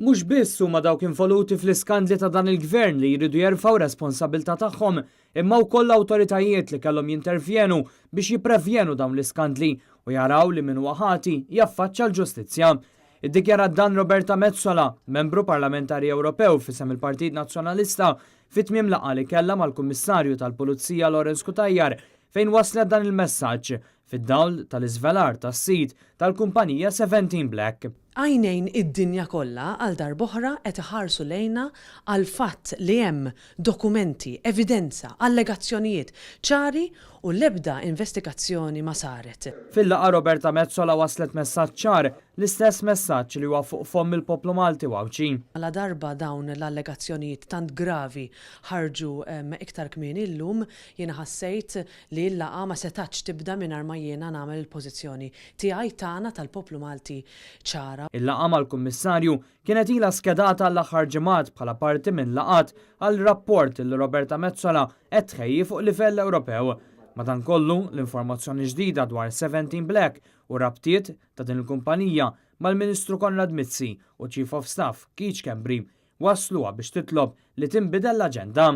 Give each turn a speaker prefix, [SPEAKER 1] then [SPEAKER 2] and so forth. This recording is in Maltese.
[SPEAKER 1] Mhux biss huma dawk involuti fl-iskandli ta' dan il-gvern li jridu jerfgħu responsabbiltà tagħhom, imma wkoll l-awtoritajiet li kellhom jintervjenu biex jipprevjenu dawn l-iskandli u jaraw li min huwa ħati jaffaċċja l-ġustizzja. Iddikjarat dan Roberta Metsola, membru parlamentari Ewropew fisem il-Partit Nazzjonalista, fit-tmiem laqgħa li kellha mal-Kummissarju tal-Pulizija l-Awtoritajiet fejn waslet dan il-messaġġ fid-dawl tal-iżvelar tas-sit tal-kumpanija 17 Black.
[SPEAKER 2] Għajnejn id-dinja kollha għal darb'oħra qed iħarsu lejna għal fatt li hemm dokumenti, evidenza, allegazzjonijiet ċari u l-ebda investigazzjoni ma saret.
[SPEAKER 1] Fil-laqgħa Roberta Metsola waslet messaġġ ċar, l-istess messaġġ li huwa fuq fomm il-poplu Malti wawċin.
[SPEAKER 2] Għala darba dawn l-allegazzjonijiet tant gravi ħarġu iktar kmieni llum, jiena ħassejt li l-laqgħa ma setax tibda mingħajr ma jiena nagħmel il-pożizzjoni tiegħi tagħna tal-poplu Malti ċara.
[SPEAKER 1] Il-laqgħa mal-Kummissarju kienet ilha skedata l-aħħar ġimgħat bħala parti minn laqgħat għal rapport li Roberta Metsola qed tħejji fuq livell Ewropew. Madankollu l-informazzjoni ġdida dwar 17 Black u rabtiet ta' din il-kumpanija mal-Ministru Konrad Mizzi u Chief of Staff Kemm wasluha biex titlob li tinbidel l-aġenda.